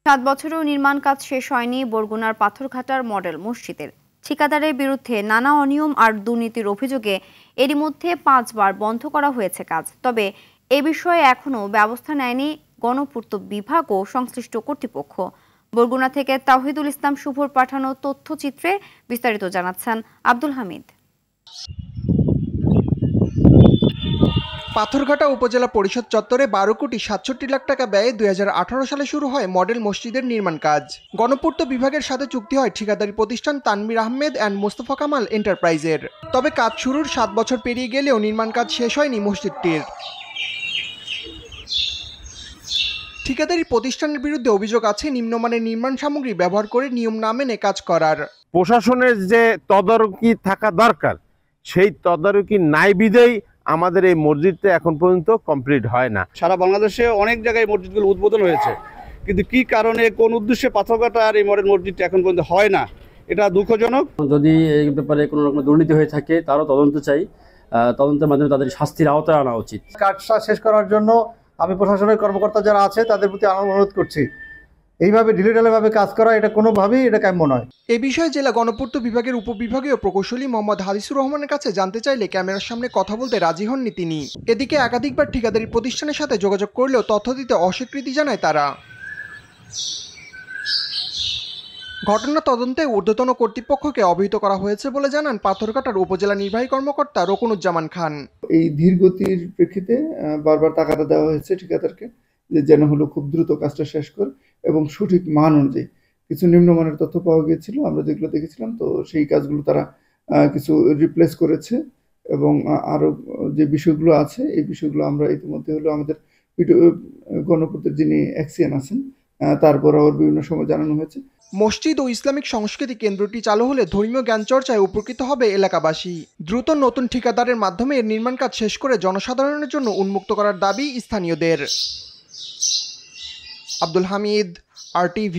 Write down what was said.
7 বছরেও নির্মাণ কাজ শেষ হয়নি বরগুনার পাথরঘাটার মডেল মসজিদের। ঠিকাদারের বিরুদ্ধে নানা অনিয়ম আর দুর্নীতির অভিযোগে এরই মধ্যে 5 বার বন্ধ করা হয়েছে কাজ। তবে এ বিষয়ে এখনো ব্যবস্থা নেয়নি গণপূর্ত বিভাগ ও সংশ্লিষ্ট কর্তৃপক্ষ। বরগুনা থেকে তাওহিদুল ইসলাম শুভর পাঠানো তথ্যচিত্রে বিস্তারিত জানাচ্ছেন আব্দুল হামিদ। পাথরঘাটা উপজেলা পরিষদ চত্বরে 12 কোটি 67 লাখ টাকা ব্যয়ে 2018 সালে শুরু হয় মডেল মসজিদের নির্মাণ কাজ। গণপূর্ত বিভাগের সাথে চুক্তি হয় ঠিকাদারি প্রতিষ্ঠান তানভীর আহমেদ অ্যান্ড মোস্তফা কামাল এন্টারপ্রাইজের। তবে কাজ শুরুর 7 বছর পেরিয়ে গেলেও নির্মাণ কাজ শেষ হয়নি মসজিদটির। ঠিকাদারি প্রতিষ্ঠানের বিরুদ্ধে অভিযোগ আছে নিম্নমানের নির্মাণ সামগ্রী ব্যবহার করে নিয়ম না মেনে কাজ করার। প্রশাসনের যে তদারকি থাকা দরকার সেই তদারকি নাই বিধেই আমাদের এই মসজিদটা এখন পর্যন্ত কমপ্লিট হয় না। সারা বাংলাদেশে অনেক জায়গায় মসজিদগুলো উদ্বোধন হয়েছে, কিন্তু কি কারণে কোন উদ্দেশ্যে পাথরঘাটা আর এই মডেল মসজিদটা এখন পর্যন্ত হয় না, এটা দুঃখজনক। যদি এই ব্যাপারে কোনো রকম দুর্নীতি হয়ে থাকে তারও তদন্ত চাই, তদন্তের মাধ্যমে তাদের শাস্তির আওতায় আনা উচিত। কাজটা শেষ করার জন্য আমি প্রশাসনের কর্মকর্তা যারা আছে তাদের প্রতি অনুরোধ করছি, এইভাবে ঢিলেঢালাভাবে কাজ করা এটা কোনোভাবেই এটা কাম্য নয়। এ বিষয়ে জেলা গণপূর্ত বিভাগের উপবিভাগীয় প্রকৌশলী মোহাম্মদ হাদিসুর রহমানের কাছে জানতে চাইলে ক্যামেরার সামনে কথা বলতে রাজি হননি তিনি। এদিকে একাধিকবার ঠিকাদারি প্রতিষ্ঠানের সাথে যোগাযোগ করলেও তথ্য দিতে অস্বীকৃতি জানায় তারা। ঘটনা তদন্তে ঊর্ধ্বতন কর্তৃপক্ষকে অবহিত করা হয়েছে বলে জানান পাথরঘাটার উপজেলা নির্বাহী কর্মকর্তা রকুনুজ্জামান খান। এই ধীরগতির প্রেক্ষিতে বারবার তাগাদা দেওয়া হয়েছে ঠিকাদারকে যে যেন হলো খুব দ্রুত কাজটা শেষ করে এবং সঠিক মান অনুযায়ী। কিছু নিম্নমানের তথ্য পাওয়া গিয়েছিল, আমরা যেগুলো দেখেছিলাম, তো সেই কাজগুলো তারা কিছু রিপ্লেস করেছে এবং আরও যে বিষয়গুলো আছে এই বিষয়গুলো আমরা ইতিমধ্যে হলো আমাদের গণপূর্তের যিনি অ্যাকশিয়ান আছেন তারপর আবার বিভিন্ন সময় জানানো হয়েছে। মসজিদ ও ইসলামিক সংস্কৃতি কেন্দ্রটি চালু হলে ধর্মীয় জ্ঞান চর্চায় উপকৃত হবে এলাকাবাসী। দ্রুত নতুন ঠিকাদারের মাধ্যমে এর নির্মাণ কাজ শেষ করে জনসাধারণের জন্য উন্মুক্ত করার দাবি স্থানীয়দের। আব্দুল হামিদ, RTV।